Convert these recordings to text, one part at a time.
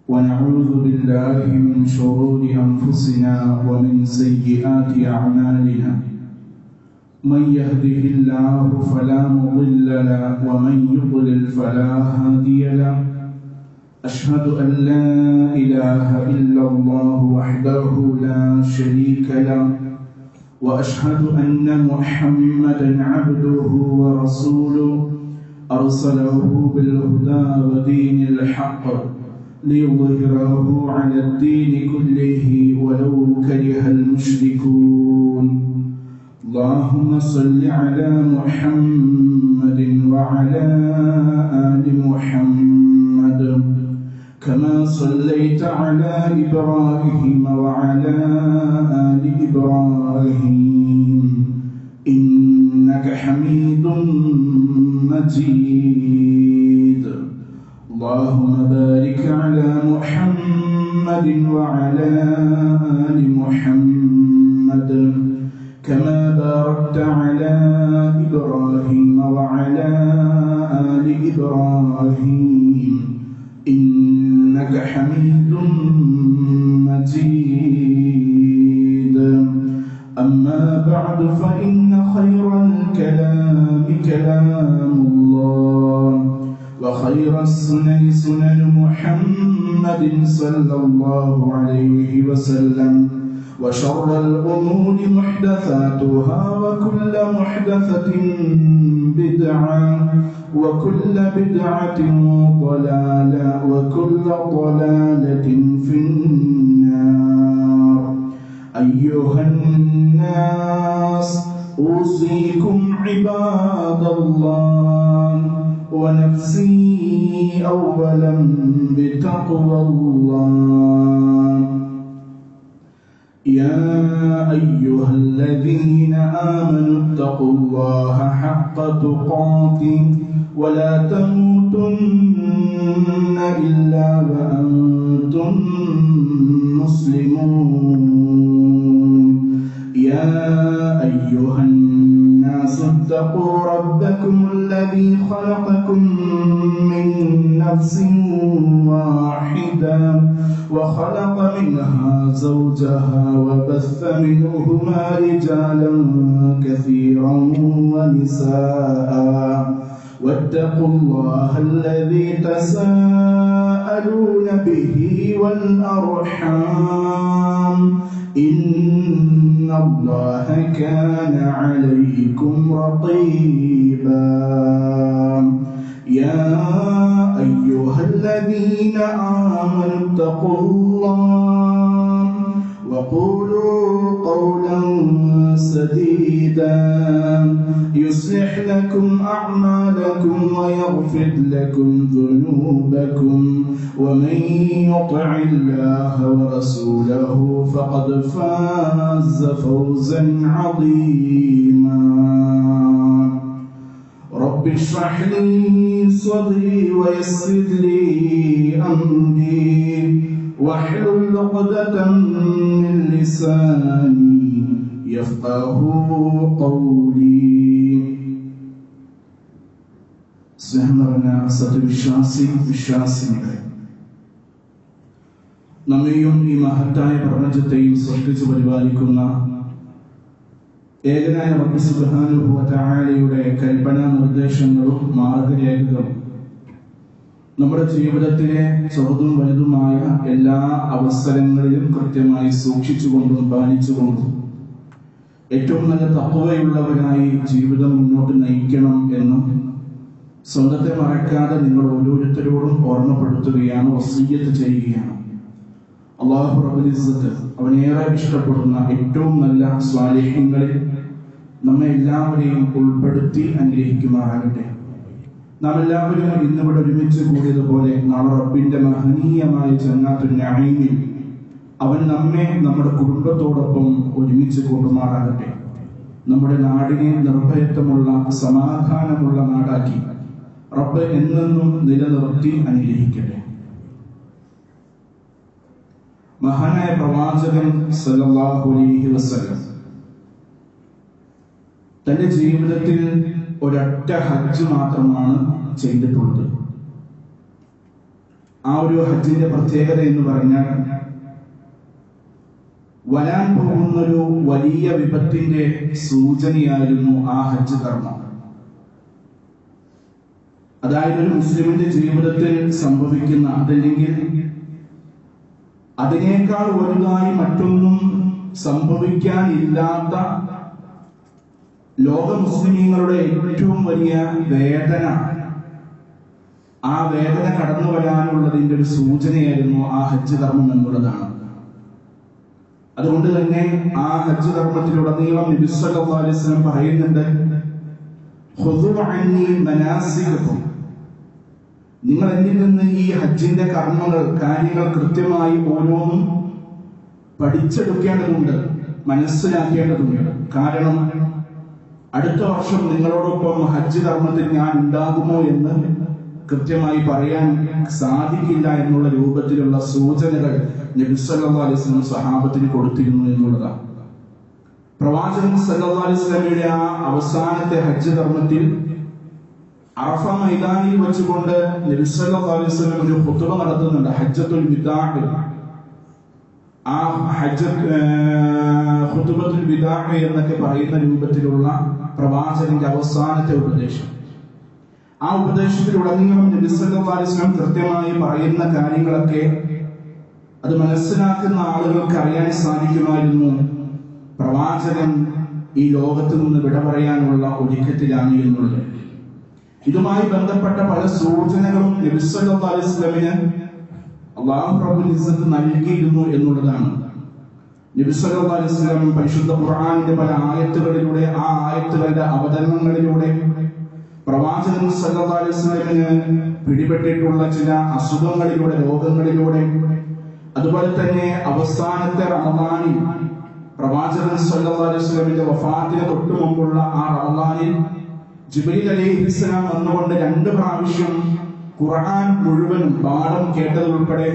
ونعوذ بالله من شرور أنفسنا ومن سيئات أعمالنا من يهده الله فلا مضل له ومن يضلل فلا هادي له أشهد أن لا إله إلا الله وحده لا شريك له وأشهد أن محمدا عبده ورسوله أرسله بالهدى ودين الحق ليظهره على الدين كله ولو كره المشركون اللهم صل على محمد وعلى آل محمد كما صليت على إبراهيم وعلى آل إبراهيم إنك حميد مجيد اللهم بارك على محمد وعلى آل محمد كما باركت على إبراهيم وعلى آل إبراهيم إنك حميد مجيد أما بعد فإن خير الكلام كلام الله وخير السنن سنن محمد صلى الله عليه وسلم وشر الأمور محدثاتها وكل محدثة بدعة وكل بدعة ضلالة وكل ضلالة في النار أيها الناس أوصيكم عباد الله ونفسي أولا بتقوى الله يا أيها الذين آمنوا اتقوا الله حق تقاته ولا تموتن إلا وأنتم مسلمون يا أيها الناس اتقوا ربكم الذي خلقكم من نفس واحدة وخلق منها زوجها وبث منهما رجالا كثيرا ونساء واتقوا الله الذي تساءلون به والأرحام إن الله كان عليكم رقيبا يا أيها الذين آمنوا اتقوا الله وقولوا قولا سديدا يصلح لكم أعمالكم ويغفر لكم ذنوبكم ومن يطع الله ورسوله فقد فاز فوزا عظيما رب اشرح لي صدري ويسر لي أمري واحلل عقدة من لساني يفقه قولي സ്നേഹനിറഞ്ഞ വിശ്വാസിനികളെ, നമ്മെയും ഈ മഹത്തായ പ്രപഞ്ചത്തെയും സൃഷ്ടിച്ചു പരിപാലിക്കുന്ന ഏകനായ റബ്ബ് സുബ്ഹാനഹു വ തആലയുടെ കൽപ്പനാ നിർദ്ദേശങ്ങളും മാർഗരേഖകളും നമ്മുടെ ജീവിതത്തിലെ ചെറുതും വലുതുമായ എല്ലാ അവസരങ്ങളിലും കൃത്യമായി സൂക്ഷിച്ചുകൊണ്ടും പാലിച്ചുകൊണ്ടും ഏറ്റവും നല്ല തഖ്വയുള്ളവരായി ജീവിതം മുന്നോട്ട് നയിക്കണം എന്നും സ്വന്തത്തെ മറക്കാതെ നിങ്ങൾ ഓരോരുത്തരോടും ഓർമ്മപ്പെടുത്തുകയാണ്, വസിയ്യത്ത് ചെയ്യുകയാണ്. അല്ലാഹു റബ്ബുൽ ഇസ്സത്ത് അവനേറെ ഇഷ്ടപ്പെടുന്ന ഏറ്റവും നല്ല സ്വാലിഹ്യങ്ങളിൽ നമ്മെ എല്ലാവരെയും ഉൾപ്പെടുത്തി അനുഗ്രഹിക്കുമാറാകട്ടെ. നാം എല്ലാവരും ഇന്നിവിടെ ഒരുമിച്ച് കൂടിയതുപോലെ നാളെ റബ്ബിന്റെ മഹനീയമായ ജന്നാത്തുൽ നഈമിൽ അവൻ നമ്മെ നമ്മുടെ കുടുംബത്തോടൊപ്പം ഒരുമിച്ച് കൂട്ടുമാറാകട്ടെ. നമ്മുടെ നാടിനെ നിർഭയത്വമുള്ള സമാധാനമുള്ള നാടാക്കി റബ്ബ് എന്നെന്നും നിലനിർത്തി അനുഗ്രഹിക്കട്ടെ. മഹാനായ പ്രവാചകൻ സല്ലല്ലാഹു അലൈഹി വസല്ലം തന്റെ ജീവിതത്തിൽ ഒരൊറ്റ ഹജ്ജ് മാത്രമാണ് ചെയ്തിട്ടുള്ളത്. ആ ഒരു ഹജ്ജിന്റെ പ്രത്യേകത എന്ന് പറഞ്ഞാൽ വരാൻ പോകുന്നൊരു വലിയ വിപത്തിന്റെ സൂചനയായിരുന്നു ആ ഹജ്ജ് കർമ്മം. അതായത് ഒരു മുസ്ലിമിന്റെ ജീവിതത്തിൽ സംഭവിക്കുന്ന, അതല്ലെങ്കിൽ അതിനേക്കാൾ വലുതായി മറ്റൊന്നും സംഭവിക്കാനില്ലാത്ത ലോക മുസ്ലിമീങ്ങളുടെ ഏറ്റവും വലിയ വേദന, ആ വേദന കടന്നു വരാനുള്ളതിന്റെ ഒരു സൂചനയായിരുന്നു ആ ഹജ്ജ് കർമ്മം എന്നുള്ളതാണ്. അതുകൊണ്ട് തന്നെ ആ ഹജ്ജ് കർമ്മത്തിലുടനീളം നബി സല്ലല്ലാഹു അലൈഹി വസല്ലം പറയുന്നുണ്ട്, ഖുദൂ അന്നി മനാസികകും, നിങ്ങൾ എന്നിൽ നിന്ന് ഈ ഹജ്ജിന്റെ കർമ്മങ്ങൾ, കാര്യങ്ങൾ കൃത്യമായി ഓരോന്നും പഠിച്ചെടുക്കേണ്ടതുണ്ട്, മനസ്സിലാക്കേണ്ടതുണ്ട്. കാരണം അടുത്ത വർഷം നിങ്ങളോടൊപ്പം ഹജ്ജ് കർമ്മത്തിൽ ഞാൻ ഉണ്ടാകുമോ എന്ന് കൃത്യമായി പറയാൻ സാധിക്കില്ല എന്നുള്ള രൂപത്തിലുള്ള സൂചനകൾ നബി സല്ലല്ലാഹു അലൈഹി വസല്ലം സ്വഹാബത്തിന് കൊടുത്തിരുന്നു എന്നുള്ളതാണ്. പ്രവാചകൻ സല്ലല്ലാഹു അലൈഹി വസല്ലമയുടെ ആ അവസാനത്തെ ഹജ്ജ് കർമ്മത്തിൽ അറഫ മൈതാനിൽ വെച്ചുകൊണ്ട് നബി സല്ലല്ലാഹു അലൈഹി വസല്ലം ഒരു ഖുതുബ നടത്തുന്നുണ്ട്, ഹജ്ജത്തുൽ വിദാഅ്. ആ ഖുതുബത്തുൽ വിദാഅ് എന്നൊക്കെ പറയുന്ന രൂപത്തിലുള്ള പ്രവാചകന്റെ അവസാനത്തെ ഉപദേശം. ആ ഉപദേശത്തിലുടനീളം നബി സല്ലല്ലാഹു അലൈഹി വസല്ലം കൃത്യമായി പറയുന്ന കാര്യങ്ങളൊക്കെ അത് മനസ്സിലാക്കുന്ന ആളുകൾക്ക് അറിയാൻ സാധിക്കുമായിരുന്നു, പ്രവാചകൻ ഈ ലോകത്ത് നിന്ന് വിട പറയാനുള്ള ഒരുക്കത്തിലാണ് എന്നുള്ളത്. ഇതുമായി ബന്ധപ്പെട്ട പല സൂചനകളും നബി സല്ലല്ലാഹു അലൈഹി വസല്ലമിന് അല്ലാഹു റബ്ബുൽ ഇസ്സത്ത് നൽകിയിരുന്നു എന്നുള്ളതാണ്. നബി സല്ലല്ലാഹു അലൈഹി വസല്ലം പരിശുദ്ധ ഖുർആനിന്റെ പല ആയത്തുകളിലൂടെ, ആ ആയത്തുകളുടെ അവതരണങ്ങളിലൂടെ പ്രവാചകൻ സല്ലല്ലാഹു അലൈഹി വസല്ലമിന് പിടിപെട്ടിട്ടുള്ള ചില അസുഖങ്ങളിലൂടെ, രോഗങ്ങളിലൂടെ, അതുപോലെ തന്നെ അവസാനത്തെ റമദാനിൽ പ്രവാചകൻ സല്ലല്ലാഹു അലൈഹി വസല്ലമിന്റെ വഫാത്തിന് തൊട്ടു മുമ്പുള്ള ആ റമദാനിൽ ജിബ്രീൽ അലൈഹിസ്സലാം വന്നുകൊണ്ട് 2 പ്രാവശ്യം ഖുർആൻ മുഴുവനും പാഠം കേട്ടതുൾപ്പെടെ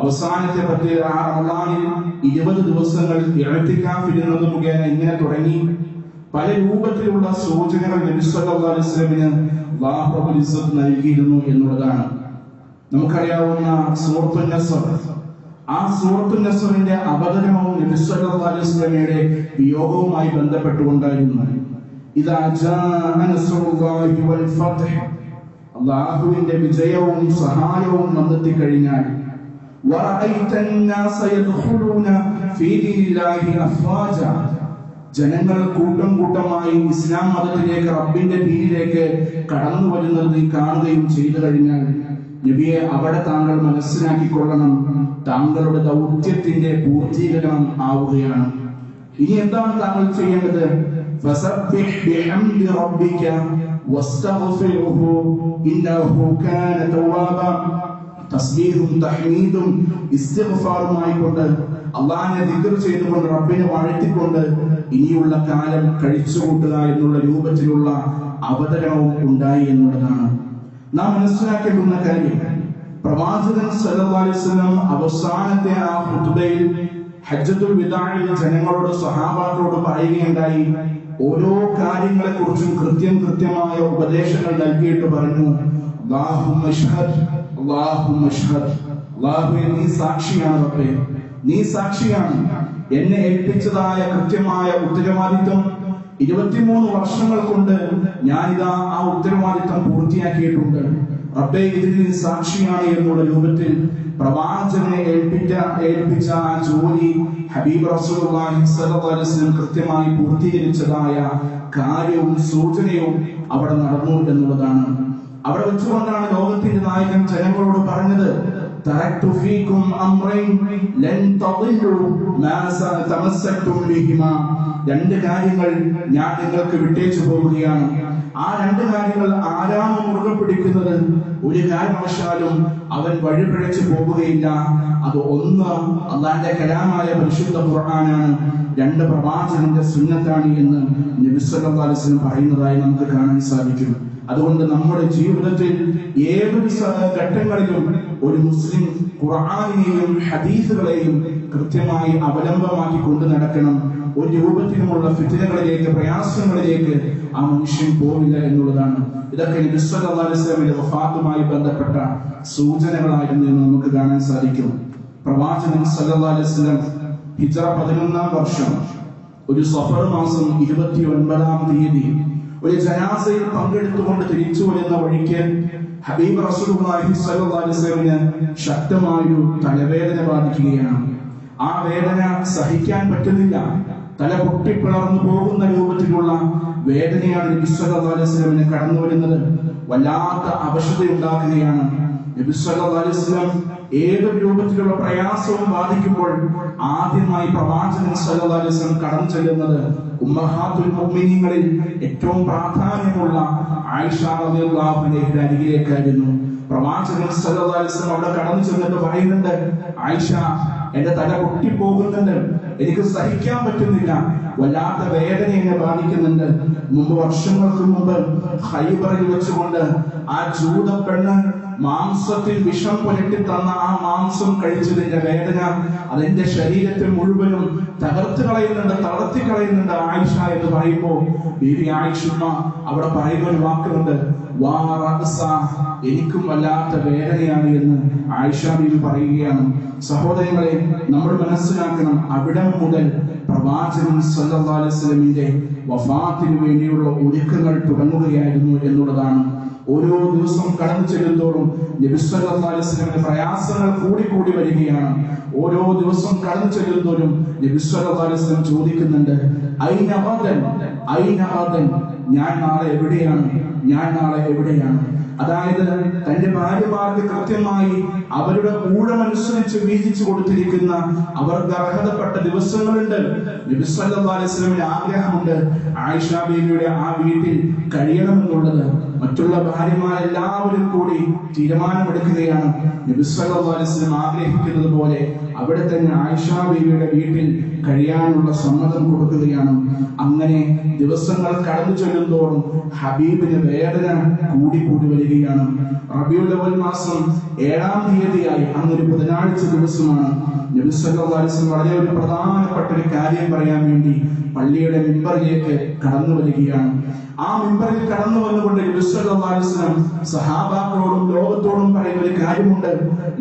അവസാനത്തെ പ്രത്യേക ആ റമദാനിൽ 20 ദിവസങ്ങൾ ഇഅ്തികാഫ് ഇരുന്നത് മുഖേന ഇങ്ങനെ തുടങ്ങി പല രൂപത്തിലുള്ള സൂചനകൾ നബി സല്ലല്ലാഹു അലൈഹി വസല്ലമിന് അല്ലാഹു റബ്ബുൽ ഇസ്സത്ത് നൽകിയിരുന്നു എന്നുള്ളതാണ്. നമുക്കറിയാവുന്ന സൂറത്തുൻ നസ്ർ, ആ സൂറത്തുൻ നസ്റിന്റെ അവതരണവും നബി സല്ലല്ലാഹു അലൈഹി വസല്ലമയുടെ വിയോഗവുമായി ബന്ധപ്പെട്ടുകൊണ്ടായിരുന്നു. ഇദാ ജാഅ നസ്റുല്ലാഹി വൽ ഫത്ഹ്, അല്ലാഹുവിന്റെ വിജയവും സഹായവും വന്നെത്തി കഴിഞ്ഞാൽ, വറഅയ്തൻ നാസ യദ്ഖുലൂന ഫീ ദീനില്ലാഹി അഫ്വാജ, ജനങ്ങൾ കൂട്ടം കൂട്ടമായി ഇസ്ലാം മതത്തിലേക്ക്, റബ്ബിന്റെ ദീനിലേക്ക് കടന്നു വരുന്നത് നീ കാണുകയും ചെയ്തു കഴിഞ്ഞാൽ, നബിയെ അവിടെ താങ്കൾ മനസ്സിലാക്കിക്കൊള്ളണം, താങ്കളുടെ ദൗത്യത്തിന്റെ പൂർത്തീകരണം ആവുകയാണ്. ഇനി എന്താണ് താങ്കൾ ചെയ്യേണ്ടത്? ഫസബ്ബിഹ് ബിഹംദി റബ്ബിക വസ്തഗ്ഫിർഹു ഇന്നഹു കാന തവ്വാബ. തസ്ബീഹും തഹ്മീദും ഇസ്തിഗ്ഫാറുമായി കൊണ്ട്, അല്ലാഹുവിനെ ദിക്ർ ചെയ്തുകൊണ്ട്, റബ്ബിനെ വാഴ്ത്തിക്കൊണ്ട് ഇനിയുള്ള കാലം കഴിച്ചുകൂട്ടുക എന്നുള്ള രൂപത്തിലുള്ള അവതരണവും ഉണ്ടായി എന്നുള്ളതാണ്. നാം മനസ്സിലാക്കേണ്ടുന്ന കാര്യം, പ്രവാചകൻ സല്ലല്ലാഹു അലൈഹി വസല്ലം അവസാനത്തെ ആ ഖുതുബയിൽ ഹജ്ജത്തുൽ വിദാഇൽ ജനങ്ങളോട്, സ്വഹാബാക്കളോട് പറയുകയുണ്ടായി, ഓരോ കാര്യങ്ങളെ കുറിച്ചും കൃത്യമായ ഉപദേശങ്ങൾ നൽകിയിട്ട് പറഞ്ഞു, അല്ലാഹുമ്മ അശ്ഹദ്, അല്ലാഹുമ്മ അശ്ഹദ്, അല്ലാഹുവേ നീ സാക്ഷിയാണ്, റബ്ബേ നീ സാക്ഷിയാണ്. എന്നെ ഏൽപ്പിച്ചതായ കൃത്യമായ ഉത്തരവാദിത്വം 23 വർഷങ്ങൾ കൊണ്ട് ഞാനിതാ ആ ഉത്തരവാദിത്വം പൂർത്തിയാക്കിയിട്ടുണ്ട്. റബ്ബേ ഇതിൽ നീ സാക്ഷിയാണ് എന്നുള്ള രൂപത്തിൽ പ്രവാചകനെ ഏൽപ്പിച്ച ആ ജോലി ഹബീബ് റസൂലുള്ളാഹി സ്വല്ലല്ലാഹു അലൈഹി വസല്ലം കൃത്യമായി പൂർത്തീകരിച്ചതായ കാര്യവും സൂചനയും അവിടെ നടന്നു എന്നുള്ളതാണ്. അവിടെ വെച്ചുകൊണ്ടാണ് ലോകത്തിന്റെ നായകൻ ജനങ്ങളോട് പറഞ്ഞത്, തറക്തു ഫീകും അംറൈൻ ലൻ തദില്ലു മാ തമസ്സക്തും ബിഹിമാ. 2 കാര്യങ്ങൾ ഞാൻ നിങ്ങൾക്ക് വിട്ടേച്ചു പോവുകയാണ്. ആ 2 കാര്യങ്ങൾ ആരാണ് മുറുകെ പിടിക്കുന്നത്, ഒരു കാരണവശാലും അവൻ വഴിപിഴച്ചു പോവുകയില്ല. അത് ഒന്ന് അല്ലാഹുവിന്റെ കലാമായ പരിശുദ്ധ ഖുർആനാണ്, 2 പ്രവാചകന്റെ സുന്നത്താണ് എന്ന് നബി സല്ലല്ലാഹു അലൈഹി വസല്ലം പറയുന്നതായി നമുക്ക് കാണാൻ സാധിക്കും. അതുകൊണ്ട് നമ്മുടെ ജീവിതത്തിൽ ഏതൊരു ഘട്ടങ്ങളിലും ഒരു മുസ്ലിം ഖുർആനിനെയും ഹദീസുകളെയും കൃത്യമായി അവലംബമാക്കി കൊണ്ടു നടക്കണം. ഒരു രൂപത്തിലുമുള്ള ഫിത്നകളിലേക്ക്, പ്രയാസങ്ങളിലേക്ക് ആ മനുഷ്യൻ പോവില്ല എന്നുള്ളതാണ്. ഇതൊക്കെ നബി സല്ലല്ലാഹു അലൈഹി വസല്ലമയുടെ വഫാത്തുമായി ബന്ധപ്പെട്ട സൂചനകളായിരുന്നു എന്ന് നമുക്ക് കാണാൻ സാധിക്കും. പ്രവാചകൻ സല്ലല്ലാഹു അലൈഹി വസല്ലം ഹിജ്റ 11-ാം വർഷം ഒരു സഫർ മാസം 29-ാം തീയതി ഒരു ജനാസയിൽ പങ്കെടുത്തുകൊണ്ട് തിരിച്ചു വരുന്ന വഴിക്ക് ഹബീബ് റസൂലുള്ളാഹി സ്വല്ലല്ലാഹു അലൈഹി വസല്ലമിന് ശക്തമായൊരു തലവേദന ബാധിക്കുകയാണ്. ആ വേദന സഹിക്കാൻ പറ്റുന്നില്ല. തല പൊട്ടിപ്പിളർന്നു പോകുന്ന രൂപത്തിലുള്ള വേദനയാണ് നബി സല്ലല്ലാഹു അലൈഹി വസല്ലമിന് കടന്നു വരുന്നത്. വല്ലാത്ത അവശത ഉണ്ടാക്കുകയാണ്. നബി സല്ലല്ലാഹു അലൈഹി വസല്ലം ഏതൊരു രൂപത്തിലുള്ള പ്രയാസവും ബാധിക്കുമ്പോൾ ആദ്യമായി പ്രവാചകൻ സല്ലല്ലാഹു അലൈഹി വസല്ലം കടന്നു ചെല്ലുന്നത് ഉമ്മഹാത്തുൽ മുഅ്മിനീങ്ങളിൽ ഏറ്റവും പ്രാധാന്യമുള്ള ആയിഷ റളിയല്ലാഹു അൻഹയുടെ അരികിലേക്കായിരുന്നു. പ്രവാചകൻ സല്ലല്ലാഹു അലൈഹി വസല്ലം അവിടെ കടന്നു ചെന്നിട്ട് പറയുന്നുണ്ട്, ആയിഷ, എന്റെ തല പൊട്ടിപ്പോകുന്നുണ്ട്, എനിക്ക് സഹിക്കാൻ പറ്റുന്നില്ല, വല്ലാത്ത വേദന എന്നെ ബാധിക്കുന്നുണ്ട്. വർഷങ്ങൾക്ക് മുമ്പ് ഖൈബറിൽ വെച്ചുകൊണ്ട് ആ ജൂത പെണ്ണ് മാംസത്തിൽ വിഷം പുരട്ടി തന്ന ആ മാംസം കഴിച്ചതിന്റെ വേദന അതെന്റെ ശരീരത്തെ മുഴുവനും തകർത്ത് കളയുന്നുണ്ട്, തളർത്തി കളയുന്നുണ്ട് ആയിഷ എന്ന് പറയുമ്പോ ബീവി ആയിഷുമ്മ അവിടെ പറയുന്ന ഒരു വാക്കുണ്ട്, എനിക്കും വല്ലാത്ത വേദനയാണ് എന്ന് ആയിഷ ബീവി പറയുകയാണ്. സഹോദരങ്ങളെ, നമ്മൾ മനസ്സിലാക്കണം, അവിടം മുതൽ പ്രവാചകൻ സല്ലല്ലാഹു അലൈഹി വസല്ലമിന്റെ വഫാത്തിന് വേണ്ടിയുള്ള ഒരുക്കങ്ങൾ തുടങ്ങുകയായിരുന്നു എന്നുള്ളതാണ്. ഓരോ ദിവസം കടന്നു ചെല്ലുന്തോറും നബി സല്ലല്ലാഹു അലൈഹി വസല്ലമിന്റെ പ്രയാസങ്ങൾ കൂടി വരികയാണ്. ഓരോ ദിവസം കടന്നു ചെല്ലുന്തോറും നബി സല്ലല്ലാഹു അലൈഹി വസല്ലം ചോദിക്കുന്നുണ്ട്, ഐന ഗദൻ, ഞാൻ നാളെ എവിടെയാണ്? അതായത് തന്റെ ഭാര്യമാർക്ക് കൃത്യമായി അവരുടെ ഊഴമനുസരിച്ച് വീതിച്ചു കൊടുത്തിരിക്കുന്ന അവർക്ക് അർഹതപ്പെട്ട ദിവസങ്ങളുണ്ട്. നബി സല്ലല്ലാഹു അലൈഹി വസല്ലമിന്റെ ആഗ്രഹമുണ്ട് ആയിഷ ബീവിയുടെ ആ വീട്ടിൽ കഴിയണമെന്നുള്ളത്. മറ്റുള്ള ഭാര്യമാരെല്ലാവരും കൂടി തീരുമാനമെടുക്കുകയാണ്. നബി സല്ലല്ലാഹു അലൈഹി വസല്ലം ആഗ്രഹിക്കുന്നത് പോലെ അവിടെ തന്നെ ആയിഷ ബീവിയുടെ വീട്ടിൽ കഴിയാനുള്ള സമ്മതം കൊടുക്കുകയാണ്. അങ്ങനെ ദിവസങ്ങൾ കടന്നു ചെല്ലുന്തോറും ഹബീബിന് വേദന കൂടി വരികയാണ്. റബീഉൽ അവ്വൽ മാസം 7-ാം തീയതിയായി, അന്നൊരു ബുധനാഴ്ച ദിവസമാണ്. നബി സല്ലല്ലാഹു അലൈഹി വസല്ലം വളരെ ഒരു പ്രധാനപ്പെട്ട ഒരു കാര്യം പറയാൻ വേണ്ടി പള്ളിയുടെ മിമ്പറിലേക്ക് കടന്നു വരികയാണ്. ആ മിമ്പറിൽ കടന്നു വന്നുകൊണ്ട് നബി സല്ലല്ലാഹു അലൈഹി വസല്ലം സഹാബാക്കളോടും ലോകത്തോടും പറയുന്ന ഒരു കാര്യമുണ്ട്,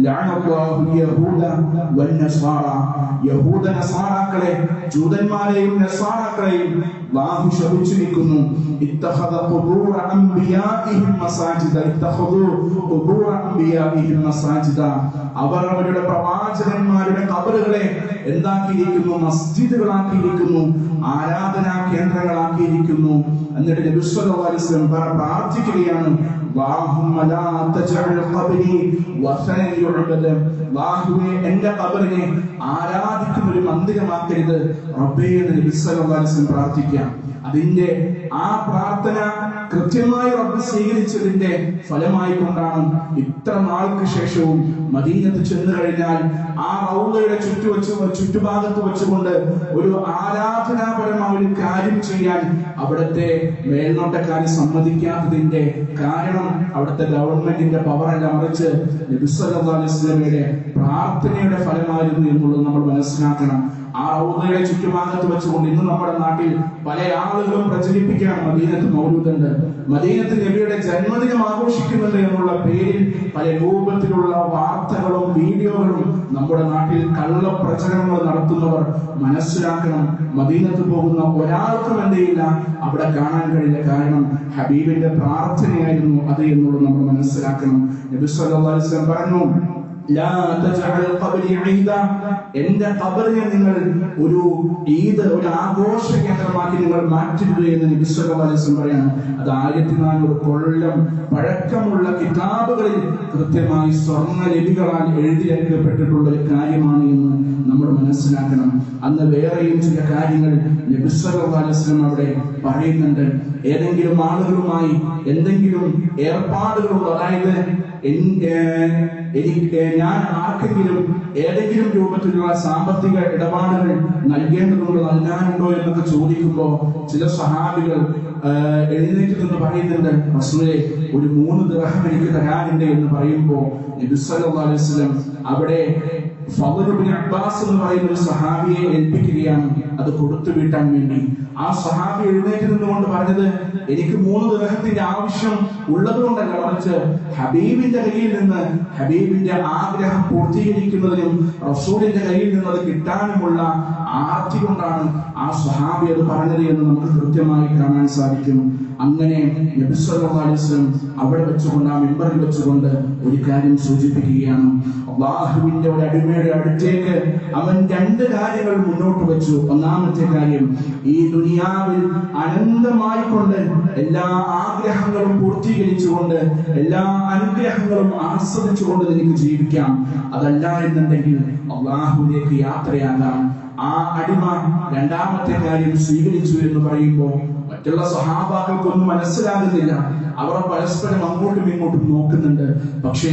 ലഅനല്ലാഹു യഹൂദ വന്നസാറ, യഹൂദ നസാറാക്കളെ, ജൂതന്മാരെയും നസാറാക്കളെയും അല്ലാഹു ശപിച്ചിരിക്കുന്നു. ഇത്തഖദ ഖുബൂറ അംബിയാഇഹിം മസാജിദ, ഇത്തഖദു ഖുബൂറ അംബിയാഇഹിം മസാജിദ, അവർ അവരുടെ പ്രവാചകന്മാരുടെ ഖബറുകളെ എന്താക്കിയിരിക്കുന്നു? മസ്ജിദുകളാക്കിയിരിക്കുന്നു, ആരാധനാ കേന്ദ്രങ്ങളാക്കിയിരിക്കുന്നു. എന്നിട്ട് നബി സല്ലല്ലാഹു അലൈഹി വസല്ലം പ്രാർത്ഥിക്കുകയാണ്, അല്ലാഹുമ്മ ലാ തജഅൽ ഖബ്രി വസനൻ യുഅബദ, അല്ലാഹുവേ എന്റെ ഖബറിനെ ആരാധിക്കുന്ന ഒരു മന്ദിരമാക്കരുത് റബ്ബേ എന്ന് നബി സല്ലല്ലാഹു അലൈഹി വസല്ലം പ്രാർത്ഥിക്കുക. അതിന്റെ ആ പ്രാർത്ഥന കൃത്യമായി റബ്ബ് സ്വീകരിച്ചതിന്റെ ഫലമായി കൊണ്ടാണ് ഇത്ര നാൾക്ക് ശേഷവും മദീനത്ത് ചെന്നു കഴിഞ്ഞാൽ ആ റൗളയുടെ ചുറ്റുഭാഗത്ത് വെച്ചുകൊണ്ട് ഒരു ആരാധനാപരമായ ഒരു കാര്യം ചെയ്യാൻ അവിടുത്തെ മേൽനോട്ടക്കാരെ സമ്മതിക്കാത്തതിന്റെ കാരണം അവിടുത്തെ ഗവൺമെന്റിന്റെ പവറല്ല, മറിച്ച് നബി സല്ലല്ലാഹു അലൈഹി വസല്ലമയുടെ പ്രാർത്ഥനയുടെ ഫലമായിരുന്നു എന്നുള്ളത് നമ്മൾ മനസ്സിലാക്കണം. ആ റൗളയുടെ ചുറ്റുഭാഗത്ത് വെച്ചുകൊണ്ട് ഇന്ന് നമ്മുടെ നാട്ടിൽ പല ആളുകളും പ്രചരിപ്പിക്കുകയാണ് മദീനത്ത് മൗലൂദുണ്ട്, മദീനത്ത് നബിയുടെ ജന്മദിനം ആഘോഷിക്കുന്നുണ്ട് എന്നുള്ള പേരിൽ പല രൂപത്തിലുള്ള വാർത്തകളും വീഡിയോകളും നമ്മുടെ നാട്ടിൽ കള്ളപ്രചരണങ്ങൾ നടത്തുന്നവർ മനസ്സിലാക്കണം. മദീനത്ത് പോകുന്ന ഒരാൾക്കും എന്തെയില്ല അവിടെ കാണാൻ കഴിയില്ല, കാരണം ഹബീബിന്റെ പ്രാർത്ഥനയായിരുന്നു അത് എന്നുള്ളത് നമ്മൾ മനസ്സിലാക്കണം. നബി സല്ലല്ലാഹു അലൈഹി വസല്ലം പറഞ്ഞു, ലാ തജഅൽ ഖബ്രി ഈദ, എന്റെ ഖബറിനെ നിങ്ങൾ ഒരു ഈദ്, ഒരു ആഘോഷ കേന്ദ്രമാക്കി നിങ്ങൾ മാറ്റരുത് എന്ന് നബി സല്ലല്ലാഹു അലൈഹി വസല്ലം പറയാണ്. അത് 1400 കൊല്ലം പഴക്കമുള്ള കിതാബുകളിൽ കൃത്യമായി സ്വർണ്ണ ലിപികളാൽ എഴുതി രേഖപ്പെടുത്തിയിട്ടുള്ള ഒരു കാര്യമാണ് എന്ന് നമ്മൾ മനസ്സിലാക്കണം. അന്ന് വേറെയും ചില കാര്യങ്ങൾ നബി സല്ലല്ലാഹു അലൈഹി വസല്ലം അവിടെ പറയുന്നുണ്ട്. ഏതെങ്കിലും ആളുകളുമായി എന്തെങ്കിലും ഏർപ്പാടുകളുണ്ടോ, അതായത് ഞാൻ ആർക്കെങ്കിലും ഏതെങ്കിലും രൂപത്തിലുള്ള സാമ്പത്തിക ഇടപാടുകൾ നൽകാനുണ്ടോ എന്നൊക്കെ ചോദിക്കുമ്പോൾ ചില സഹാബികൾ എഴുന്നേറ്റ് നിന്ന് പറയുന്നുണ്ട്, റസൂലേ ഒരു 3 ദിർഹം എനിക്ക് തരാനുണ്ട് എന്ന് പറയുമ്പോൾ നബി സല്ലല്ലാഹു അലൈഹി വസല്ലം അവിടെ ഫദ്ൽ ഇബ്നു അബ്ബാസ് എന്ന് പറയുന്ന ഒരു സഹാബിയെ ഏൽപ്പിക്കുകയാണ് അത് കൊടുത്തു വീട്ടാൻ വേണ്ടി. ആ സഹാബി എഴുന്നേറ്റ് നിന്നുകൊണ്ട് പറഞ്ഞത്, എനിക്ക് 3 ദിർഹത്തിന്റെ ആവശ്യം ഉള്ളത് കൊണ്ടല്ല, മറിച്ച് ഹബീബിന്റെ കയ്യിൽ നിന്ന് ഹബീബിന്റെ ആഗ്രഹം പൂർത്തീകരിക്കുന്നതിനും റസൂലിന്റെ കയ്യിൽ നിന്ന് അത് കിട്ടാനുമുള്ള ആർത്തി കൊണ്ടാണ് ആ സഹാബി അത് പറഞ്ഞത് എന്ന് നമുക്ക് കൃത്യമായി കാണാൻ സാധിക്കും. അങ്ങനെ നബി സല്ലല്ലാഹു അലൈഹി വസല്ലം അവിടെ വെച്ചുകൊണ്ട് ആ മിമ്പറിൽ വെച്ചുകൊണ്ട് ഒരു കാര്യം സൂചിപ്പിക്കുകയാണ്. അല്ലാഹുവിന്റെ ഒരു അടിമയുടെ അടുത്തേക്ക് അവൻ 2 കാര്യങ്ങൾ മുന്നോട്ട് വെച്ചു. ഒന്നാമത്തെ കാര്യം, ഈ ദുനിയാവിൽ അനന്തമായി കൊണ്ട് എല്ലാ ആഗ്രഹങ്ങളും പൂർത്തീകരിച്ചുകൊണ്ട് എല്ലാ അനുഗ്രഹങ്ങളും ആസ്വദിച്ചുകൊണ്ട് നിനക്ക് ജീവിക്കാം. അതല്ല എന്നുണ്ടെങ്കിൽ അല്ലാഹുവിലേക്ക് യാത്രയാകാം. ആ അടിമ 2ാമത്തെ കാര്യം സ്വീകരിച്ചു എന്ന് പറയുമ്പോൾ മറ്റുള്ള സഹാബാക്കൾക്കൊന്നും മനസ്സിലാകുന്നില്ല. അവർ പരസ്പരം അങ്ങോട്ടും ഇങ്ങോട്ടും നോക്കുന്നുണ്ട്. പക്ഷേ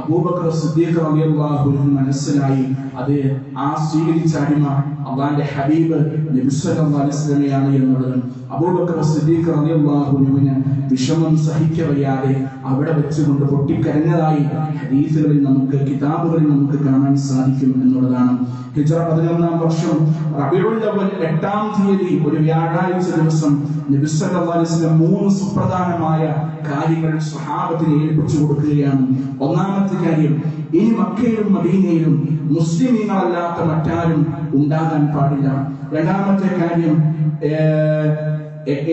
അബൂബക്കർ സിദ്ദീഖ് റളിയല്ലാഹു അൻഹു മനസ്സിലായി, അത് ആ സ്വീകരിച്ച അടിമ അല്ലാഹുവിന്റെ ഹബീബ് നബി സല്ലല്ലാഹു അലൈഹി വസല്ലമയാണ് എന്നുള്ളത്. അബൂബക്കർ സിദ്ദീഖ് റളിയല്ലാഹു അൻഹുവിന് വിഷമം സഹിക്കവയ്യാതെ അവിടെ വെച്ചുകൊണ്ട് പൊട്ടിക്കരഞ്ഞതായി ഹദീസുകളിൽ നമുക്ക് കിതാബുകളിൽ നമുക്ക് കാണാൻ സാധിക്കും എന്നുള്ളതാണ്. ഹിജ്റ 11-ാം വർഷം റബീഉൽ അവ്വൽ 8-ാം തീയതി ഒരു വ്യാഴാഴ്ച ദിവസം നബി സല്ലല്ലാഹു അലൈഹി വസല്ലം 3 സുപ്രധാനമായ കാര്യങ്ങൾ സ്വഹാബത്തിന് ഏൽപ്പിച്ചു കൊടുക്കുകയാണ്. ഒന്നാമത്തെ കാര്യം, ഇനി മക്കയിലും മദീനയിലും മുസ്ലിമീങ്ങളല്ലാത്ത മറ്റാരും ഉണ്ടാകാൻ പാടില്ല. 2ാമത്തെ കാര്യം,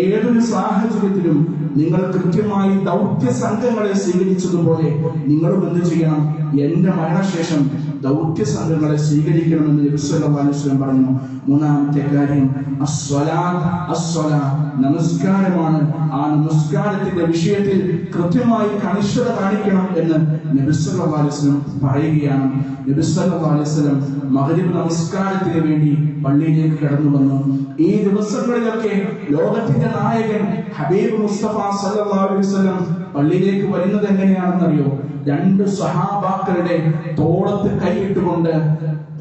ഏതൊരു സാഹചര്യത്തിലും നിങ്ങൾ കൃത്യമായി ദൗത്യ സംഘങ്ങളെ സ്വീകരിച്ചതുപോലെ നിങ്ങളും എന്ത് ചെയ്യണം, എന്റെ മരണശേഷം ദൗത്യ സംഘങ്ങളെ സ്വീകരിക്കണമെന്ന് നബി സല്ലല്ലാഹു അലൈഹി വസല്ലം പറഞ്ഞു. 3ാമത്തെ കാര്യം, നമസ്കാരമാണ്. ആ നമസ്കാരത്തിന്റെ വിഷയത്തിൽ കൃത്യമായി കണിഷ്ഠത കാണിക്കണം എന്ന് നബി സല്ലല്ലാഹു അലൈഹി വസല്ലം പറയുകയാണ്. നബി സല്ലല്ലാഹു അലൈഹി വസല്ലം മഗ്രിബ് നമസ്കാരത്തിന് വേണ്ടി പള്ളിയിലേക്ക് കടന്നു വന്നു. ഈ ദിവസങ്ങളിലൊക്കെ ലോകത്തിന്റെ നായകൻ ഹബീബ് മുസ്തഫ സല്ലല്ലാഹു അലൈഹി വസല്ലം പള്ളിയിലേക്ക് വരുന്നത് എങ്ങനെയാണെന്നറിയോ? 2 സഹാബാക്കളുടെ തോളത്ത് കൈയിട്ടുകൊണ്ട്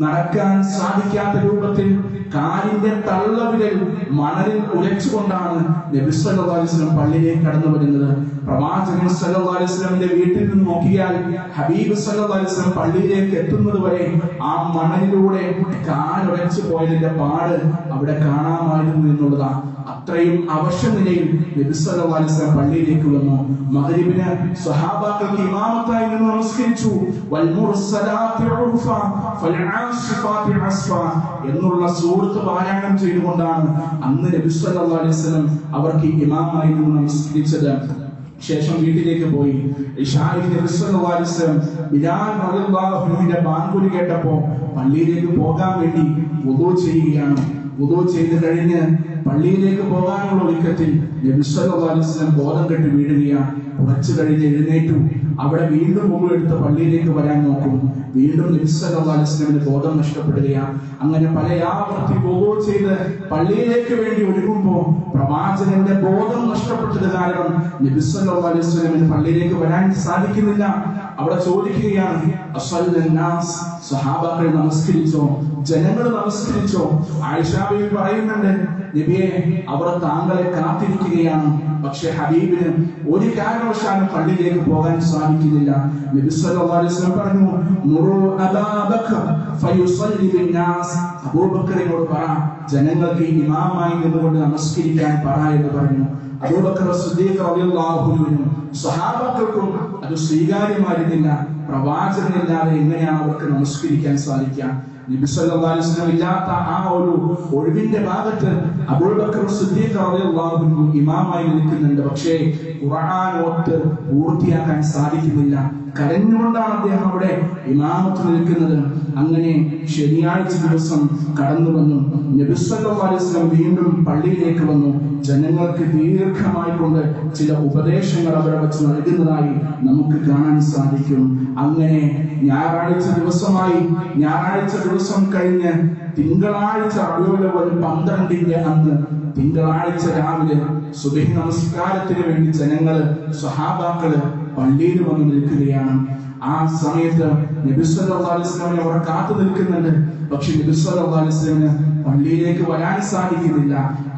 നടക്കാൻ സാധിക്കാത്ത രൂപത്തിൽ കാലിന്റെ തള്ളവിരൽ മണലിൽ ഉരച്ചുകൊണ്ടാണ് നബി സല്ലല്ലാഹു അലൈഹി വസല്ലം പള്ളിയിലേക്ക് കടന്നു വരുന്നത്. പ്രവാചകൻ സല്ലല്ലാഹു അലൈഹി വസല്ലമിന്റെ വീട്ടിൽ നിന്ന് നോക്കിയാൽ ഹബീബ് സല്ലല്ലാഹു അലൈഹി വസല്ലം പള്ളിയിലേക്ക് എത്തുന്നത് വരെ ആ മണലിലൂടെ കാലുരച്ചു പോയതിന്റെ പാട് അവിടെ കാണാമായിരുന്നു എന്നുള്ളതാണ്. അത്രയും അവശ നിലയിൽ നബി സല്ലല്ലാഹു അലൈഹി വസല്ലം പള്ളിയിലേക്ക് വന്നു. മഗ്രിബിന് സ്വഹാബാക്കൾക്ക് ഇമാമത്തായി നിന്ന് നമസ്കരിച്ചു. വൽ മുർസലാത്തി ഉർഫ ഫൽ ആസിഫാത്തി അസ്ഫ എന്നുള്ള സൂറത്ത് പാരായണം ചെയ്തുകൊണ്ടാണ് അന്ന് നബി സല്ലല്ലാഹു അലൈഹി വസല്ലം അവർക്ക് ഇമാമായി നിന്ന് നമസ്കരിച്ചത്. ശേഷം വീട്ടിലേക്ക് പോയി. ഇശാഇ നബി സല്ലല്ലാഹു അലൈഹി വസല്ലം ബിലാൽ റളിയല്ലാഹു അൻഹുവിന്റെ ബാങ്കുലി കേട്ടപ്പോൾ പള്ളിയിലേക്ക് പോകാൻ വേണ്ടി വുദൂ ചെയ്യുകയാണ്. വുദൂ ചെയ്ത് കഴിഞ്ഞ് പള്ളിയിലേക്ക് പോകാനുള്ള ഒരുക്കത്തിൽ നബി സല്ലല്ലാഹു അലൈഹി വസല്ലം ബോധം കെട്ട് വീഴുകയാണ്. കുറച്ചു കഴിഞ്ഞ് എഴുന്നേറ്റു. അവിടെ വീണ്ടും മുകളെടുത്ത് പള്ളിയിലേക്ക് വരാൻ നോക്കും. വീണ്ടും നബി സല്ലല്ലാഹു അലൈഹി വസല്ലമിന് ബോധം നഷ്ടപ്പെടുകയാണ്. അങ്ങനെ പല ആവർത്തി വുദൂ ചെയ്ത് പള്ളിയിലേക്ക് വേണ്ടി ഒരുങ്ങുമ്പോൾ പ്രവാചകന്റെ ബോധം നഷ്ടപ്പെട്ടത് കാരണം നബി സല്ലല്ലാഹു അലൈഹി വസല്ലമിന് പള്ളിയിലേക്ക് വരാൻ സാധിക്കുന്നില്ല. അവിടെ ചോദിക്കുകയാണ്, അസ്സല്ലന്നാസ്, സഹാബാക്കൾ നമസ്കരിച്ചോ? ജനങ്ങൾ നമസ്കരിച്ചോ? ആയിഷ ബീവി പറയുന്നുണ്ട്, നബിയെ, അവർ താങ്കളെ കാത്തിരിക്കുകയാണ്. പക്ഷെ ഹബീബിന് ഒരു കാരണവശാലും പള്ളിയിലേക്ക് പോകാൻ സാധിക്കുന്നില്ല. നബി സല്ലല്ലാഹു അലൈഹി വസല്ലം പറഞ്ഞു, മുറു അബൂബക്കർ ഫയുസല്ലി ബിന്നാസ്, അബൂബക്കറിനോട് പറ, ജനങ്ങൾക്ക് ഇമാമായി നിന്നുകൊണ്ട് നമസ്കരിക്കാൻ പറ എന്ന് പറഞ്ഞു. അബൂബക്കർ സിദ്ദീഖ് റളിയല്ലാഹു അൻഹു സഹാബാക്കൾക്കും അത് സ്വീകാര്യമായിരുന്നില്ല. പ്രവാചകനില്ലാതെ എങ്ങനെയാണ് അവർക്ക് നമസ്കരിക്കാൻ സാധിക്കുക? നബി സല്ലല്ലാഹു അലൈഹി വസല്ലം ഇല്ലാത്ത ആ ഒരു ഒഴിവിന്റെ ഭാഗത്ത് അബൂബക്കർ സിദ്ദീഖ് റളിയല്ലാഹു അൻഹു ഇമാമായി നിൽക്കുന്നുണ്ട്. പക്ഷേ ഖുർആൻ ഓത്ത് പൂർത്തിയാക്കാൻ സാധിക്കുന്നില്ല. കരഞ്ഞുകൊണ്ടാണ് അദ്ദേഹം അവിടെ ഇമാമത്ത് നിൽക്കുന്നത്. അങ്ങനെ ശനിയാഴ്ച ദിവസം കടന്നു വന്നു. നബി സല്ലല്ലാഹു അലൈഹി വസല്ലം വീണ്ടും പള്ളിയിലേക്ക് വന്നു. ജനങ്ങൾക്ക് ദീർഘമായി കൊണ്ട് ചില ഉപദേശങ്ങൾ അവിടെ വെച്ച് നൽകുന്നതായി നമുക്ക് കാണാൻ സാധിക്കും. അങ്ങനെ ഞായറാഴ്ച ദിവസമായി, ഞായറാഴ്ച ദിവസം കഴിഞ്ഞ് തിങ്കളാഴ്ച റബീഉൽ അവ്വൽ 12-ന്റെ അന്ന് തിങ്കളാഴ്ച രാവിലെ സുബ്ഹി നമസ്കാരത്തിന് വേണ്ടി ജനങ്ങള്, സ്വഹാബാക്കള് പള്ളിയിൽ വന്ന് നിൽക്കുകയാണ്. ആ സമയത്ത് നബി സല്ലല്ലാഹു അലൈഹി വസല്ലം അവർ കാത്തു നിൽക്കുന്നുണ്ട്. പക്ഷെ നബി സല്ലല്ലാഹു അലൈഹി വസല്ലം പള്ളിയിലേക്ക് വരാൻ സാധിക്കുന്നില്ല.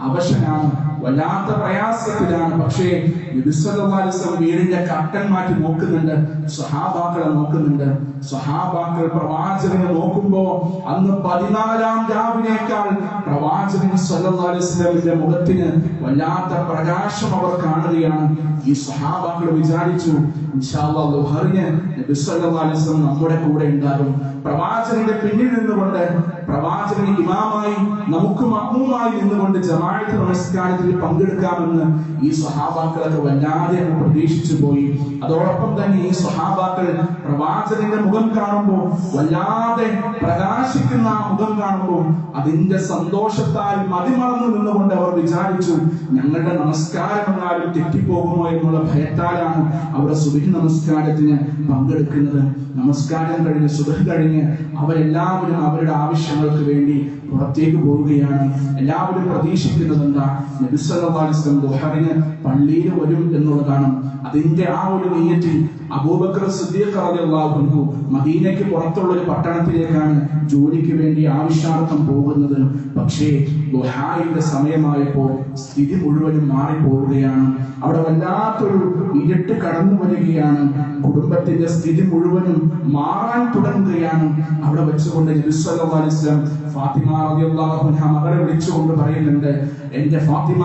അവശനാണ്. വല്ലാത്ത പ്രയാസത്തിലാണ്. പക്ഷേ നബി സല്ലല്ലാഹു അലൈഹി വസല്ലം വീടിന്റെ കർട്ടൻ മാറ്റി നോക്കുന്നുണ്ട്, സ്വഹാബാക്കളെ നോക്കുന്നുണ്ട്. സ്വഹാബാക്കൾ പ്രവാചകനെ നോക്കുമ്പോ അന്ന് 14-ാം രാവിനേക്കാൾ പ്രവാചകൻ സല്ലല്ലാഹു അലൈഹി വസല്ലമിന്റെ മുഖത്തിന് വല്ലാത്ത പ്രകാശം അവർ കാണുകയാണ്. ഈ സ്വഹാബാക്കൾ വിചാരിച്ചു, ഇൻഷാ അല്ലാഹ് ളുഹറിന് നബി സല്ലല്ലാഹു അലൈഹി വസല്ലം നമ്മുടെ കൂടെ ഉണ്ടാകും. പ്രവാചകന്റെ പിന്നിൽ നിന്നുകൊണ്ട്, പ്രവാചകന് ഇമാമായി നമുക്ക് മഅ്മൂമായി നിന്നുകൊണ്ട് ജമാഅത്ത് നമസ്കാരത്തിൽ പങ്കെടുക്കാമെന്ന് ഈ സ്വഹാബാക്കളൊക്കെ വല്ലാതെ പ്രതീക്ഷിച്ചു പോയി. അതോടൊപ്പം തന്നെ ഈ സ്വഹാബാക്കൾ പ്രവാചകന്റെ മുഖം കാണുമ്പോൾ, വല്ലാതെ പ്രകാശിക്കുന്ന ആ മുഖം കാണുമ്പോൾ അതിന്റെ സന്തോഷത്താൽ മതിമറന്നു നിന്നുകൊണ്ട് അവർ വിചാരിച്ചു, ഞങ്ങളുടെ നമസ്കാരം എന്നാലും തെറ്റിപ്പോകുമോ എന്നുള്ള ഭയത്താലാണ് അവർ സുബ്ഹി നമസ്കാരത്തിന് പങ്കെടുക്കുന്നത്. നമസ്കാരം കഴിഞ്ഞ്, സുബ്ഹി കഴിഞ്ഞ് അവരെല്ലാവരും അവരുടെ ആവശ്യങ്ങൾക്ക് വേണ്ടി പുറത്തേക്ക് പോവുകയാണ്. എല്ലാവരും പ്രതീക്ഷിക്കുന്നത് എന്താ? നബി സല്ലല്ലാഹു അലൈഹി വസല്ലം ദുഹറിന് പള്ളിയിൽ വരും എന്നുള്ളതാണ്. അതിന്റെ ആ ഒരു നിയ്യത്തിൽ അബൂബക്കർ സിദ്ദീഖ് റളിയല്ലാഹു അൻഹു മദീനയ്ക്ക് പുറത്തുള്ള ഒരു പട്ടണത്തിലേക്കാണ് ജോലിക്ക് വേണ്ടി ആവശ്യാർത്ഥം പോകുന്നത്. പക്ഷേ ദുഹായുടെ സമയമായപ്പോൾ സ്ഥിതി മുഴുവനും മാറിപ്പോവുകയാണ്. അവിടെ വല്ലാത്തൊരു ഇരുട്ട് കടന്നു വരികയാണ്. കുടുംബത്തിന്റെ സ്ഥിതി മുഴുവനും മാറാൻ തുടങ്ങുകയാണ്. അവിടെ വെച്ചുകൊണ്ട് നബി സല്ലല്ലാഹു അലൈഹി വസല്ലം ഫാത്തിമ റളിയല്ലാഹു അൻഹ മകളെ വിളിച്ചുകൊണ്ട് പറയുന്നുണ്ട്, എന്റെ ഫാത്തിമ,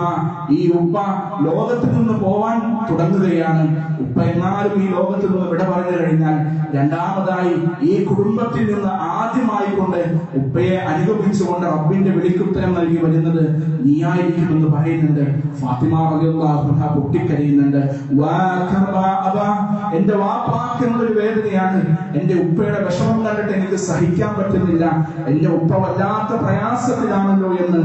ഈ ഉപ്പ ലോകത്ത് നിന്ന് പോവാൻ തുടങ്ങുകയാണ്. ഉപ്പ എന്നാലും ഈ ലോകത്ത് നിന്ന് വിട പറഞ്ഞു കഴിഞ്ഞാൽ രണ്ടാമതായി ഈ കുടുംബത്തിൽ നിന്ന് ആദ്യമായി കൊണ്ട് ഉപ്പയെ അനുഗമിച്ചുകൊണ്ട് റബ്ബിന്റെ വിളിക്കുത്തരം നൽകി വരുന്നത് നീയായിരിക്കുമെന്ന് പറയുന്നുണ്ട്. ഫാത്തിമ റളിയല്ലാഹു അൻഹ പൊട്ടിക്കരയുന്നുണ്ട്. എന്റെ വാപ്പാക്കുന്നൊരു വേദനയാണ്, എന്റെ ഉപ്പയുടെ വിഷമം കണ്ടിട്ട് എനിക്ക് സഹിക്കാൻ പറ്റുന്നില്ല, എന്റെ ഉപ്പ വല്ലാത്ത പ്രയാസത്തിലാണല്ലോ എന്ന്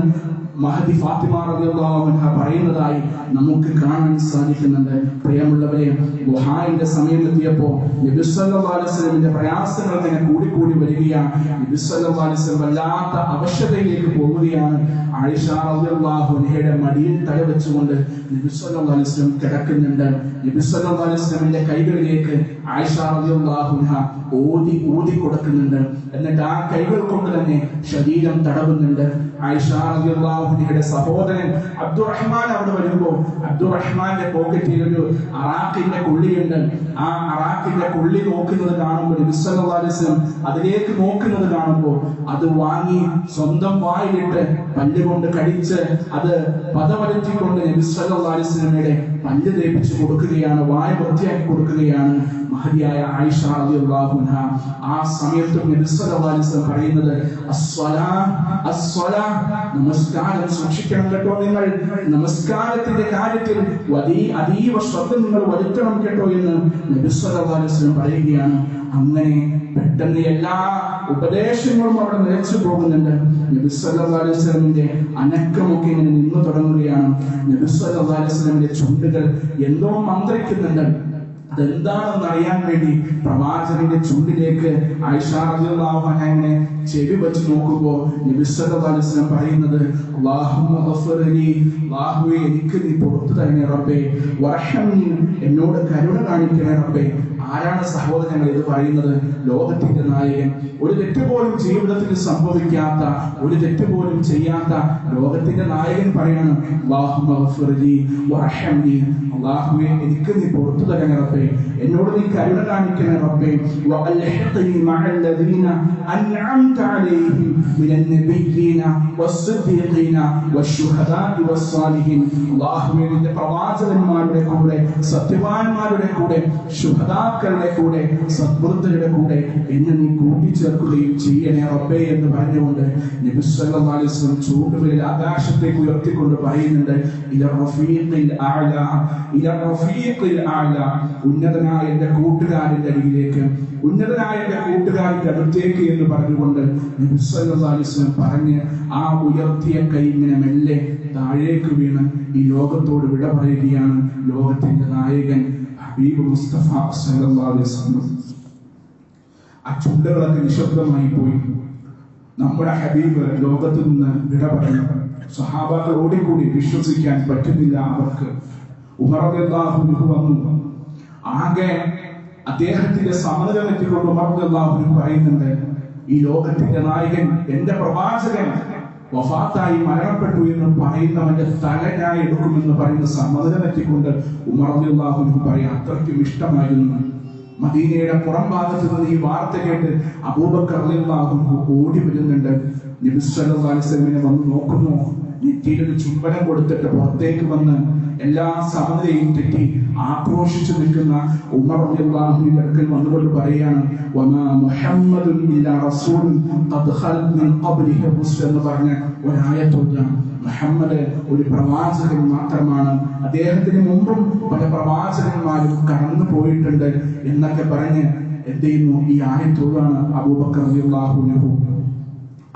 മഹദി ഫാത്തിമ റളിയല്ലാഹു അൻഹ പറയുന്നതായി നമുക്ക് കാണാൻ സാധിക്കുന്നുണ്ട്. പ്രിയമുള്ളവരെ, ദുഹായുടെ സമയമെത്തിയപ്പോൾ നബി സല്ലല്ലാഹു അലൈഹി വസല്ലമിന്റെ പ്രയാസങ്ങൾ ഇങ്ങനെ കൂടിക്കൂടി വരികയാണ്. നബി സല്ലല്ലാഹു അലൈഹി വസല്ലം വല്ലാത്ത അവശതയിലേക്ക് പോവുകയാണ്. ആയിഷ റളിയല്ലാഹു അൻഹയുടെ മടിയിൽ തല വെച്ചുകൊണ്ട് നബി സല്ലല്ലാഹു അലൈഹി വസല്ലം കിടക്കുന്നുണ്ട്. നബി സല്ലല്ലാഹു അലൈഹി വസല്ലമിന്റെ കൈകളിലേക്ക് ആയിഷ റളിയല്ലാഹു അൻഹ ഊതി കൊടുക്കുന്നുണ്ട്. എന്നിട്ട് ആ കൈകൾ കൊണ്ട് തന്നെ ശരീരം തടവുന്നുണ്ട്. ആയിഷ റളിയല്ലാഹു അൻഹയുടെ സഹോദരൻ അബ്ദുറഹ്മാൻ അവിടെ വരുമ്പോൾ അബ്ദുറഹ്മാന്റെ പോക്കറ്റിൽ ഒരു അറാഖിന്റെ കുള്ളിയുണ്ട്. ആ അറാഖിന്റെ കുള്ളി നോക്കുന്നത് കാണുമ്പോൾ നബി സല്ലല്ലാഹു അലൈഹി വസല്ലം അതിലേക്ക് നോക്കുന്നത് കാണുമ്പോൾ അത് വാങ്ങി സ്വന്തം വായിലിട്ട് പല്ലുകൊണ്ട് കടിച്ച് അത് പദവലറ്റിക്കൊണ്ട് നബി സല്ലല്ലാഹു അലൈഹി വസല്ലമയുടെ പല്ല് തേപ്പിച്ച് കൊടുക്കുകയാണ്, വായ വൃത്തിയാക്കി കൊടുക്കുകയാണ് മഹദിയായ ആയിഷ റളിയല്ലാഹു അൻഹ. ആ സമയത്ത് നബി സല്ലല്ലാഹു അലൈഹി വസല്ലം പറയുന്നത്, നമസ്കാരം സൂക്ഷിക്കണം കേട്ടോ, നിങ്ങൾ നമസ്കാരത്തിന്റെ കാര്യത്തിൽ അതീവ ശ്രദ്ധ നിങ്ങൾ വരുത്തണം കേട്ടോ എന്ന് നബി സല്ലല്ലാഹു അലൈഹി വസല്ലം പറയുകയാണ്. അങ്ങനെ പെട്ടെന്ന് എല്ലാ ഉപദേശങ്ങളും അവിടെ നിലച്ചു പോകുന്നുണ്ട്. നബി സല്ലല്ലാഹു അലൈഹി വസല്ലമിന്റെ അനക്കമൊക്കെ ഇങ്ങനെ നിന്നു തുടങ്ങുകയാണ്. നബി സല്ലല്ലാഹു അലൈഹി വസല്ലമിന്റെ ചുണ്ടുകൾ എന്തോ മന്ത്രിക്കുന്നുണ്ട്. അതെന്താണെന്ന് അറിയാൻ വേണ്ടി പ്രവാചകന്റെ ചുണ്ടിലേക്ക് ആയിഷ റളിയല്ലാഹു അൻഹ ഇങ്ങനെ ചെവി വെച്ച് നോക്കുമ്പോൾ നബി സല്ലല്ലാഹു അലൈഹി വസല്ലം പറയുന്നത്, അല്ലാഹുമ്മ ഗഫിർലി, അല്ലാഹുവേ എനിക്ക് നീ പുറത്തു തരണേ റബ്ബേ, വറഹംനി, എന്നോട് കരുണ കാണിക്കണേ റബ്ബേ. ആരാണ് സഹോദരങ്ങൾ ഇത് പറയുന്നത്? ലോകത്തിന്റെ നായകൻ, ഒരു തെറ്റുപോലും ജീവിതത്തിൽ സംഭവിക്കാത്ത, ഒരു തെറ്റുപോലും ചെയ്യാത്ത ലോകത്തിന്റെ നായകൻ പറയാണ്, അല്ലാഹുമ്മ ഗഫിർലി വറഹംനി, അല്ലാഹുവേ എനിക്ക് നീ പുറത്തു തരണേ റബ്ബേ, എന്നോട് നീ കരുണ കാണിക്കണേ റബ്ബേ. വഅൽഹിഖ്നി മഅല്ലദീന അൻഅംത അലൈഹിം മിനൻ നബിയ്യീന വസ്സിദ്ദീഖീന വശുഹദാഇ വസ്സാലിഹീൻ. അല്ലാഹുവേ നിന്റെ പ്രവാചകന്മാരുടെ കൂടെ, സത്യവാന്മാരുടെ കൂടെ, ശുഹദാക്കളുടെ കൂടെ, സദ്വൃദ്ധരുടെ കൂടെ എന്നെ നീ കൂട്ടിച്ചേർക്കുകയും ചെയ്യണേ റബ്ബേ എന്ന് പറഞ്ഞുകൊണ്ട് നബി സല്ലല്ലാഹു അലൈഹി വസല്ലം ചൂണ്ടുവിരൽ ആകാശത്തേക്ക് ഉയർത്തിക്കൊണ്ട് പറയുന്നുണ്ട്, ഇല റഫീഖിൽ അഅല, ഇല റഫീഖിൽ അഅല, ഉന്നതനായ എന്റെ കൂട്ടുകാരന്റെ അരികിലേക്ക്, ഉന്നതനായ എന്റെ കൂട്ടുകാരന്റെ അടുത്തേക്ക് എന്ന് പറഞ്ഞുകൊണ്ട് നബി സല്ലല്ലാഹു അലൈഹി വസല്ലം പറഞ്ഞ് ആ ഉയർത്തിയ കൈ ഇങ്ങനെ മെല്ലെ താഴേക്ക് വീണ് ഈ ലോകത്തോട് വിട പറയുകയാണ് ലോകത്തിന്റെ നായകൻ ഹബീബ് മുസ്തഫ സല്ലല്ലാഹു അലൈഹി വസല്ലം. ആ ചുണ്ടുകളൊക്കെ നിശബ്ദമായി പോയി. നമ്മുടെ ഹബീബ് ലോകത്ത് നിന്ന് വിട പറഞ്ഞു. സഹാബാക്കൾ ഓടിക്കൂടി, വിശ്വസിക്കാൻ പറ്റുന്നില്ല അവർക്ക്. ഉമർ റളിയല്ലാഹു അൻഹു വന്നു. ആകെ അദ്ദേഹത്തിന്റെ സമനില തെറ്റിക്കൊണ്ട് ഉമർ റളിയല്ലാഹു അൻഹു പറയുന്നുണ്ട്, ഈ ലോകത്തിന്റെ നായകൻ, എന്റെ പ്രവാചകൻ വഫാത്തായി മരണപ്പെട്ടു എന്ന് പറയുന്നവന്റെ തല ഞാൻ എടുക്കുമെന്ന് പറയുന്ന സമ്മതം പറ്റിക്കൊണ്ട് ഉമർ റളിയല്ലാഹു അൻഹു പറയാം, അത്രയ്ക്കും ഇഷ്ടമായിരുന്നു. മദീനയുടെ പുറം ഭാഗത്ത് നിന്ന് ഈ വാർത്ത കേട്ട് അബൂബക്കർ റളിയല്ലാഹു അൻഹു ഓടി വരുന്നുണ്ട്. നബി സല്ലല്ലാഹു അലൈഹി വസല്ലമയെ വന്ന് നോക്കുന്നു. നെറ്റിയിലൊരു ചുംബനം കൊടുത്തിട്ട് പുറത്തേക്ക് വന്ന് എല്ലാ സമനിലയും തെറ്റി ആക്രോശിച്ചു നിൽക്കുന്ന ഉമർ റളിയല്ലാഹുവിന്റെ അടുക്കൽ വന്നുകൊണ്ട് പറയാണ്, വമാ മുഹമ്മദുൻ ഇല്ലാ റസൂലുൻ ഖദ് ഖലത് മിൻ ഖബ്ലിഹി റുസുൽ എന്ന് പറഞ്ഞ ഒരായത്തുണ്ട്. മുഹമ്മദ് ഒരു പ്രവാചകൻ മാത്രമാണ്, അദ്ദേഹത്തിന് മുമ്പും പല പ്രവാചകന്മാരും കടന്നു പോയിട്ടുണ്ട് എന്നൊക്കെ പറഞ്ഞ് എന്ത് ചെയ്യുന്നു, ഈ ആയത്തോടാണ് അബൂബക്കർ റളിയല്ലാഹു അൻഹു.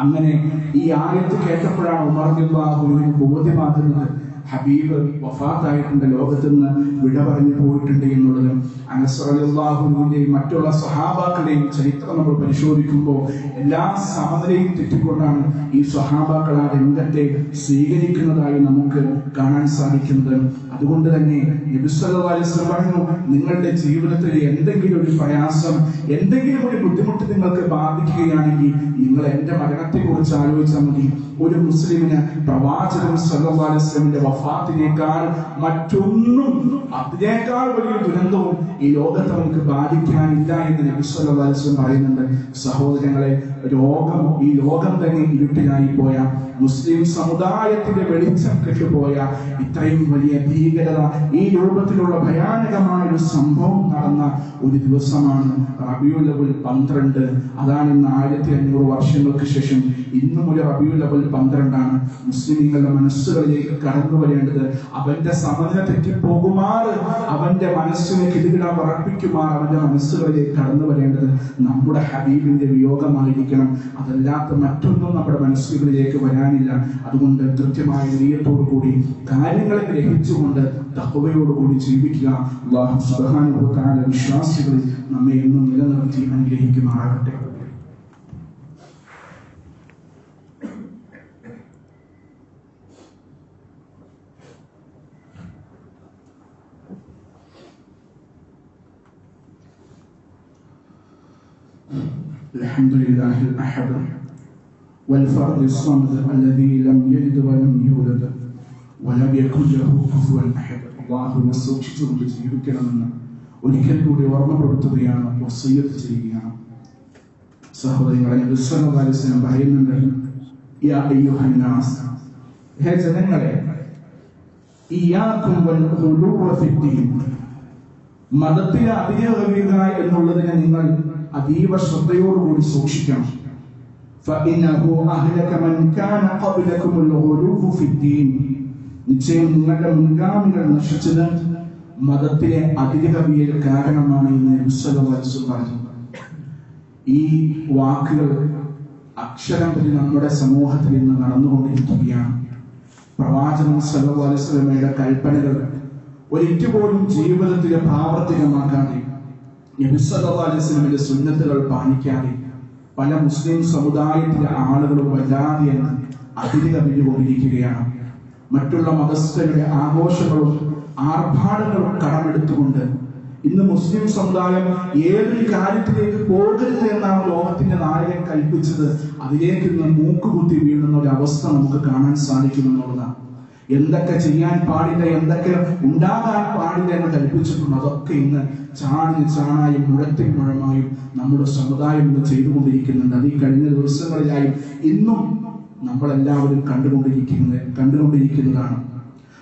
അങ്ങനെ ഈ ആയത്ത് കേട്ടപ്പോഴാണ് ഉമർ റളിയല്ലാഹു അൻഹു ബോധ്യമാകുന്നത് ഹബീബ് വഫാത്തായിട്ടുണ്ട്, ലോകത്ത് നിന്ന് വിട പറഞ്ഞു പോയിട്ടുണ്ട് എന്നുള്ളത്. അനസ് റളിയല്ലാഹു അൻഹുവിന്റെയും മറ്റുള്ള സ്വഹാബാക്കളുടെയും ചരിത്രം നമ്മൾ പരിശോധിക്കുമ്പോൾ എല്ലാ സമനിലയും തെറ്റിക്കൊണ്ടാണ് ഈ സ്വഹാബാക്കൾ ആ രംഗത്തെ സ്വീകരിക്കുന്നതായി നമുക്ക് കാണാൻ സാധിക്കുന്നത്. അതുകൊണ്ട് തന്നെ നബി സല്ലല്ലാഹു അലൈഹി വസല്ലം പറഞ്ഞു, നിങ്ങളുടെ ജീവിതത്തിൽ എന്തെങ്കിലും ഒരു പ്രയാസം, എന്തെങ്കിലും ഒരു ബുദ്ധിമുട്ട് നിങ്ങൾക്ക് ബാധിക്കുകയാണെങ്കിൽ നിങ്ങൾ എന്റെ മരണത്തെ കുറിച്ച് ആലോചിച്ചാൽ മതി. ഒരു മുസ്ലിമിന് പ്രവാചകൻ സല്ലല്ലാഹു അലൈഹി വസല്ലമിന്റെ വഫാത്തിനേക്കാൾ മറ്റൊന്നും, അതിനേക്കാൾ വലിയ ദുരന്തവും ഈ ലോകത്ത് നമുക്ക് ബാധിക്കാനില്ല എന്ന് നബി സല്ലല്ലാഹു അലൈഹി വസല്ലം പറയുന്നുണ്ട്. സഹോദരങ്ങളെ, ഈ ലോകം തന്നെ ഇരുട്ടിലായി പോയ, മുസ്ലിം സമുദായത്തിന്റെ വെളിച്ചം കെട്ടുപോയ, ഇത്രയും വലിയ ഭീകരത, ഈ രൂപത്തിലുള്ള ഭയാനകമായ ഒരു സംഭവം നടന്ന ഒരു ദിവസമാണ് റബീഉൽ അവ്വൽ 12. അതാണ് ഇന്ന് 1500 വർഷങ്ങൾക്ക് ശേഷം ഇന്നും ഒരു റബീഉൽ അവ്വൽ 12 മുസ്ലിങ്ങളുടെ മനസ്സുകളിലേക്ക് കടന്നു വരേണ്ടത്. അവന്റെ സമനില തെറ്റിപ്പോകുമാർ, അവന്റെ മനസ്സിനെ കിടുകിട പറപ്പിക്കുമാർ അവന്റെ മനസ്സുകളിലേക്ക് കടന്നു വരേണ്ടത് നമ്മുടെ ഹബീബിന്റെ വിയോഗമായിരിക്കണം. അതല്ലാത്ത മറ്റൊന്നും നമ്മുടെ മനസ്സുകളിലേക്ക് വരാനില്ല. അതുകൊണ്ട് കൃത്യമായ നിയ്യത്തോടു കൂടി കാര്യങ്ങളെ ഗ്രഹിച്ചുകൊണ്ട് തഖ്വയോടുകൂടി ജീവിക്കുക. അല്ലാഹു സുബ്ഹാനഹു വ തആല വിശ്വാസികളിൽ നമ്മെ എന്നും നിലനിർത്തി അനുഗ്രഹിക്കുമാറാകട്ടെ. الحمد لله الأحد والفرد الصمد الذي لم يلد ولم يولد ولم يكن له كفوا أحد. അല്ലാഹുവിനെ സൂക്ഷിച്ചുകൊണ്ട് ജീവിക്കണമെന്ന് ഒരിക്കൽ കൂടി ഓർമ്മപ്പെടുത്തുകയാണ്, വസിയ്യത്ത് ചെയ്യുകയാണ്. സഹോദരങ്ങളെ, നബി സല്ലല്ലാഹു അലൈഹി വസല്ലം പറയുന്നുണ്ട്, യാ അയ്യുഹന്നാസ്, ഹേ ജനങ്ങളെ, ഇയ്യാകും വൽ ഖുലൂവ ഫിദ്ദീൻ, മതത്തിലെ അതിരുകവിയുക എന്നുള്ളതിനെ നിങ്ങൾ അതീവ ശ്രദ്ധയോടുകൂടി സൂക്ഷിക്കണം. ഫഇന്നഹു അഹ്ലക മൻ കാന ഖബ്ലകുമുൽ ഖുലൂവ ഫിദ്ദീൻ, നിശ്ചയം നിങ്ങളുടെ മുൻഗാമികൾ നശിച്ചത് മതത്തിലെ അതിരുകവിയൽ കാരണമാണ് എന്ന് നബി സല്ലല്ലാഹു അലൈഹി വസല്ലം പറഞ്ഞു. ഈ വാക്കുകൾ അക്ഷരം പ്രതി നമ്മുടെ സമൂഹത്തിൽ ഇന്ന് നടന്നുകൊണ്ടിരിക്കുകയാണ്. പ്രവാചകൻ സല്ലല്ലാഹു അലൈഹി വസല്ലമയുടെ കൽപ്പനകൾ ഒരിക്കൽ പോലും ജീവിതത്തിൽ പ്രാവർത്തികമാക്കാതെ, നബി സല്ലല്ലാഹു അലൈഹി വസല്ലമയുടെ സുന്നത്തുകൾ പാലിക്കാതെ പല മുസ്ലിം സമുദായത്തിലെ ആളുകളും വല്ലാതെ അതിരുകവിഞ്ഞുകൊണ്ടിരിക്കുകയാണ്. മറ്റുള്ള മതസ്ഥരുടെ ആഘോഷങ്ങളും ആർഭാടങ്ങളും കടമെടുത്തുകൊണ്ട് ഇന്ന് മുസ്ലിം സമുദായം ഏതൊരു കാര്യത്തിലേക്ക് പോകരുത് എന്നാണ് ലോകത്തിന്റെ നായകൻ കൽപ്പിച്ചത്, അതിലേക്ക് ഇന്ന് മൂക്കുകുത്തി വീഴുന്ന ഒരു അവസ്ഥ നമുക്ക് കാണാൻ സാധിക്കുമെന്നുള്ളതാണ്. എന്തൊക്കെ ചെയ്യാൻ പാടില്ല, എന്തൊക്കെ ഉണ്ടാകാൻ പാടില്ല എന്ന് കൽപ്പിച്ചിട്ടുണ്ട്, അതൊക്കെ ഇന്ന് ചാണായും മുഴത്തിൽ മുഴമായും നമ്മുടെ സമുദായം ഇന്ന് ചെയ്തുകൊണ്ടിരിക്കുന്നുണ്ട്. അത് ഈ കഴിഞ്ഞ ദിവസങ്ങളിലായി ഇന്നും നമ്മളെല്ലാവരും കണ്ടുകൊണ്ടിരിക്കുന്നതാണ്.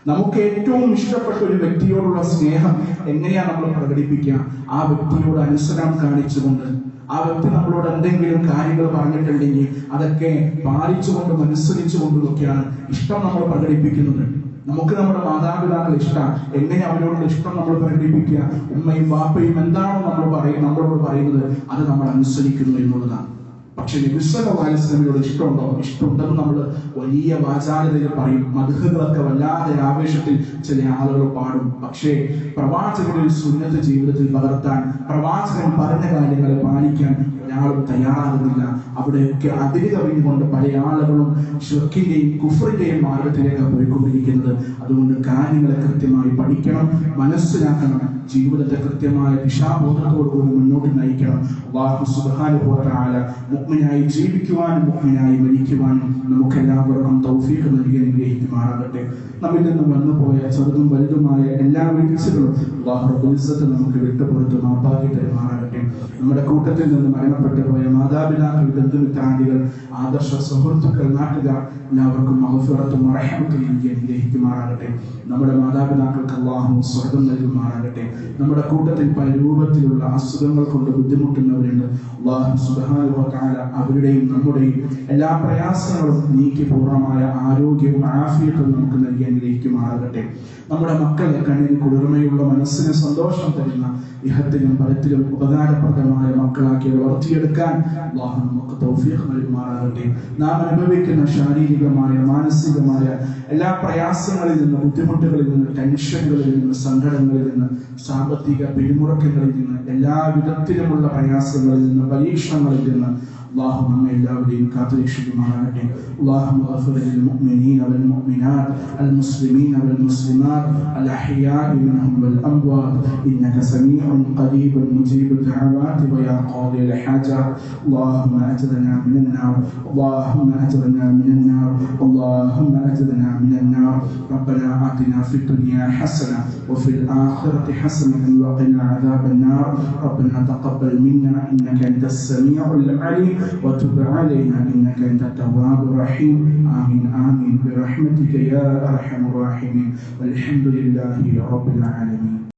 നമുക്ക് ഏറ്റവും ഇഷ്ടപ്പെട്ട ഒരു വ്യക്തിയോടുള്ള സ്നേഹം എങ്ങനെയാണ് നമ്മൾ പ്രകടിപ്പിക്കുക? ആ വ്യക്തിയോട് അനുസരണം കാണിച്ചുകൊണ്ട്, ആ വ്യക്തി നമ്മളോട് എന്തെങ്കിലും കാര്യങ്ങൾ പറഞ്ഞിട്ടുണ്ടെങ്കിൽ അതൊക്കെ പാലിച്ചുകൊണ്ടും അനുസരിച്ചുകൊണ്ടുമൊക്കെയാണ് ഇഷ്ടം നമ്മൾ പ്രകടിപ്പിക്കുന്നത്. നമുക്ക് നമ്മുടെ മാതാപിതാക്കൾ ഇഷ്ടം, എങ്ങനെ അവരോടുള്ള ഇഷ്ടം നമ്മൾ പ്രകടിപ്പിക്കുക? ഉമ്മയും വാപ്പയും എന്താണോ നമ്മളോട് പറയുന്നത് അത് നമ്മൾ അനുസരിക്കുന്നു എന്നുള്ളതാണ്. പക്ഷെ നബി സല്ലല്ലാഹു അലൈഹി വസല്ലമയോട് ഇഷ്ടമുണ്ടോ? ഇഷ്ടമുണ്ടെന്ന് നമ്മൾ വലിയ വാചാലതയിൽ പറയും, മദ്ഹുകളൊക്കെ വല്ലാതെ ആവേശത്തിൽ ചില ആളുകൾ പാടും. പക്ഷേ പ്രവാചകന്റെ സുന്നത്ത് ജീവിതത്തിൽ പകർത്താൻ, പ്രവാചകൻ പറഞ്ഞ കാര്യങ്ങളെ പാലിക്കാൻ ഒരാളും തയ്യാറാകുന്നില്ല. അവിടെയൊക്കെ അതിര് കവിഞ്ഞുകൊണ്ട് പല ആളുകളും ശിർക്കിന്റെയും കുഫ്റിന്റെയും മാർഗത്തിലേക്ക് പോയിക്കൊണ്ടിരിക്കുന്നത്. അതുകൊണ്ട് കാര്യങ്ങളെ കൃത്യമായി പഠിക്കണം, മനസ്സിലാക്കണം. ജീവിതത്തെ കൃത്യമായ ദിശാബോധത്തോടുകൂടി മുന്നോട്ട് നയിക്കണം. അല്ലാഹു സുബ്ഹാനഹു വ തആല മുഅ്മിനായി ജീവിക്കുവാനും മുഅ്മിനായി മരിക്കുവാനും നമുക്കെല്ലാവർക്കും തൗഫീഖ് നൽകി അനുഗ്രഹിക്കുമാറാകട്ടെ. നമ്മിൽ നിന്നും വന്നുപോയ ചെറുതും വലുതുമായ എല്ലാ വീഴ്ചകളും അല്ലാഹു റബ്ബുൽ ഇസ്സത്ത് നമുക്ക് വിട്ടുപുറത്ത് മാപ്പാക്കി തരുമാറാകട്ടെ. നമ്മുടെ കൂട്ടത്തിൽ നിന്ന് മരണപ്പെട്ടു പോയ മാതാപിതാക്കൾ, ബന്ധുമിത്രാദികൾ, ആദർശ സുഹൃത്തുക്കൾ, നാട്ടുകാർ എല്ലാവർക്കും മഗ്ഫിറത്തും റഹ്മത്തും നൽകി അനുഗ്രഹിക്കുമാറാകട്ടെ. നമ്മുടെ മാതാപിതാക്കൾക്ക് അല്ലാഹു സ്വർഗ്ഗം നൽകുമാറാകട്ടെ. നമ്മുടെ കൂട്ടത്തിൽ പല രൂപത്തിലുള്ള അസുഖങ്ങൾ കൊണ്ട് ബുദ്ധിമുട്ടുന്നവരുണ്ട്. അല്ലാഹു സുബ്ഹാനഹു വ തആല അവരുടെയും നമ്മുടെയും എല്ലാ പ്രയാസങ്ങളും നീക്കി പൂർണ്ണമായ ആരോഗ്യവും ആഫിയത്തും നമുക്ക് നൽകി അനുഗ്രഹിക്കുമാറാകട്ടെ. നമ്മുടെ മക്കളെ കണ്ണിന് കുളിർമയുള്ള, മനസ്സിന് സന്തോഷം തരുന്ന, ഇഹത്തിലും പരത്തിലും ഉപകാരപ്രദമായ മക്കളാക്കി വളർത്തിയെടുക്കാൻ അല്ലാഹു നമുക്ക് തൗഫീഖ് നൽകുമാറാകട്ടെ. നാം അനുഭവിക്കുന്ന ശാരീരികമായ, മാനസികമായ എല്ലാ പ്രയാസങ്ങളിൽ നിന്ന്, ബുദ്ധിമുട്ടുകളിൽ നിന്ന്, ടെൻഷനുകളിൽ നിന്ന്, സങ്കടങ്ങളിൽ നിന്ന്, സാമ്പത്തിക പിരിമുറുക്കങ്ങളിൽ നിന്ന്, എല്ലാ വിധത്തിലുമുള്ള പ്രയാസങ്ങളിൽ നിന്ന്, പരീക്ഷണങ്ങളിൽ നിന്ന് അല്ലാഹു നമ്മെ എല്ലാവരെയും കാത്തുരക്ഷിക്കുമാറാകട്ടെ. اللهم اغفر للمؤمنين والمؤمنات المسلمين والمسلمات الأحياء منهم والأموات إنك سميع قريب مجيب الدعوات ويا قاضي الحاجات. اللهم أجرنا من النار، اللهم أجرنا من النار، اللهم أجرنا من النار. ربنا آتنا في الدنيا حسنة وفي الآخرة حسنة وقنا عذاب النار. ربنا تقبل منا إنك أنت السميع العليم وتب علينا إنك أنت التواب الرحيم. آمين آمين برحمتك يا أرحم الراحمين والحمد لله رب العالمين.